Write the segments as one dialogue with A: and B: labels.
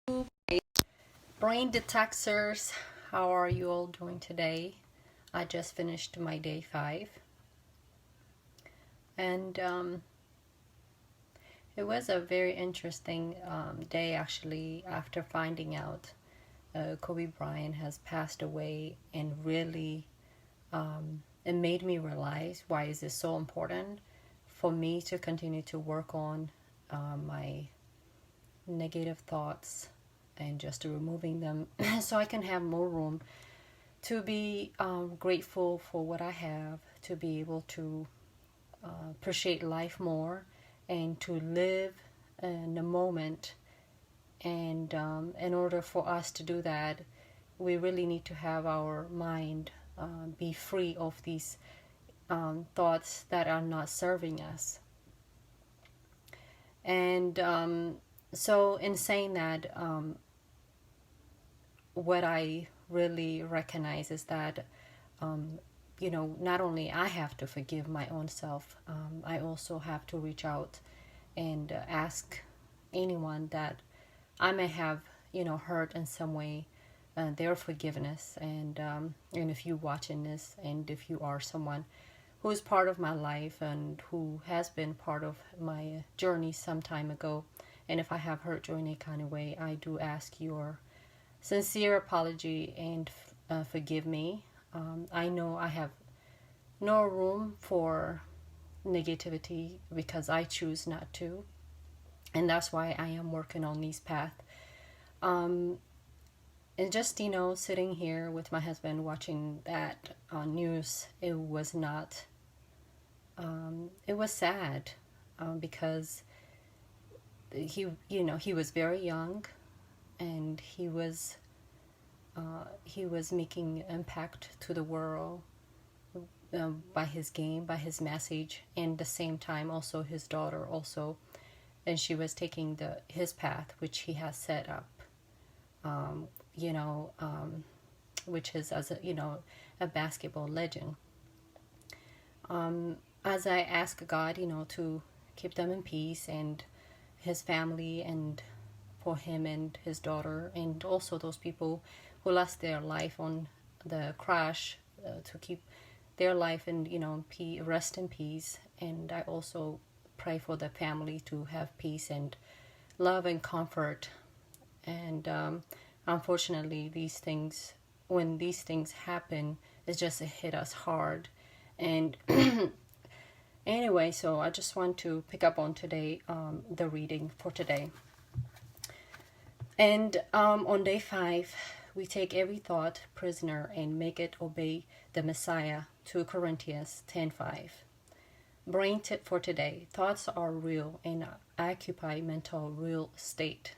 A: Brain detoxers, how are you all doing today? I just finished my day 5, and it was a very interesting day actually. After finding out Kobe Bryant has passed away, and really it made me realize why is this so important for me to continue to work on my negative thoughts and just removing them so I can have more room to be grateful for what I have, to be able to appreciate life more, and to live in the moment. And in order for us to do that, we really need to have our mind be free of these thoughts that are not serving us. And so in saying that, what I really recognize is that, not only I have to forgive my own self, I also have to reach out and ask anyone that I may have, hurt in some way, their forgiveness. And if you watching this, and if you are someone who is part of my life and who has been part of my journey some time ago, and if I have hurt you in a kind of way, I do ask your sincere apology and forgive me. I know I have no room for negativity because I choose not to, and that's why I am working on these paths. And just sitting here with my husband watching that news, it was not. It was sad because he was very young, and he was making impact to the world by his game, by his message, and at the same time also his daughter also, and she was taking his path which he has set up, which is as a basketball legend. As I ask God, to keep them in peace, and his family, and for him and his daughter, and also those people who lost their life on the crash, to keep their life and rest in peace. And I also pray for the family to have peace and love and comfort. And unfortunately, when these things happen, it just hit us hard. And anyway, so I just want to pick up on today, the reading for today. And on day 5, we take every thought prisoner and make it obey the Messiah, 2 Corinthians 10:5. Brain tip for today: thoughts are real and occupy mental real estate.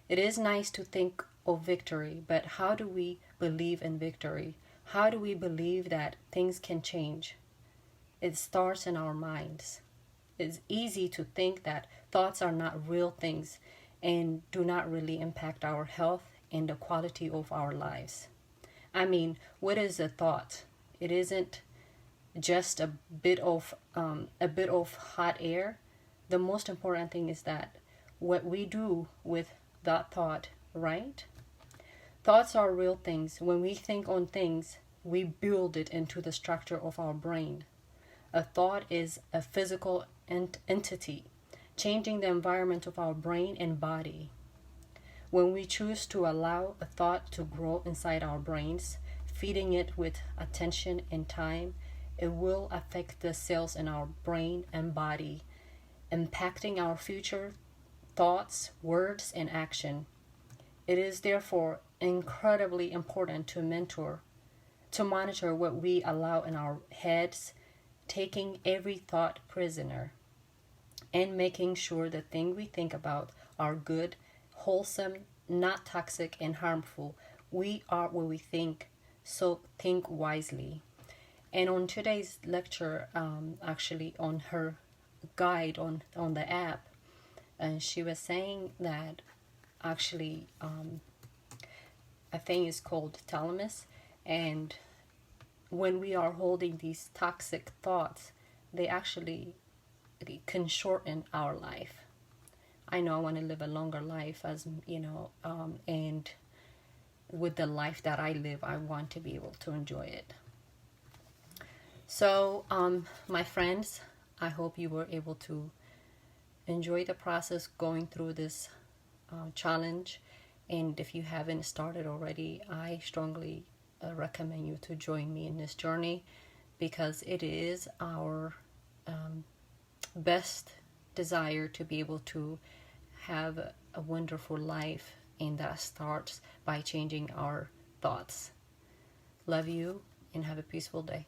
A: It is nice to think of victory, but how do we believe in victory? How do we believe that things can change? It starts in our minds. It's easy to think that thoughts are not real things and do not really impact our health and the quality of our lives. I mean, what is a thought? It isn't just a bit of hot air. The most important thing is that what we do with that thought, right? Thoughts are real things. When we think on things, we build it into the structure of our brain. A thought is a physical entity, changing the environment of our brain and body. When we choose to allow a thought to grow inside our brains, feeding it with attention and time, it will affect the cells in our brain and body, impacting our future thoughts, words, and action. It is therefore incredibly important to monitor what we allow in our heads, taking every thought prisoner, and making sure the things we think about are good, wholesome, not toxic and harmful. We are what we think, so think wisely. And on today's lecture, actually on her guide on the app, she was saying that actually a thing is called thalamus, and when we are holding these toxic thoughts, they actually can shorten our life. I know I want to live a longer life, as you know, and with the life that I live, I want to be able to enjoy it. So, my friends, I hope you were able to enjoy the process going through this challenge. And if you haven't started already, I strongly recommend you to join me in this journey, because it is our best desire to be able to have a wonderful life, and that starts by changing our thoughts. Love you and have a peaceful day.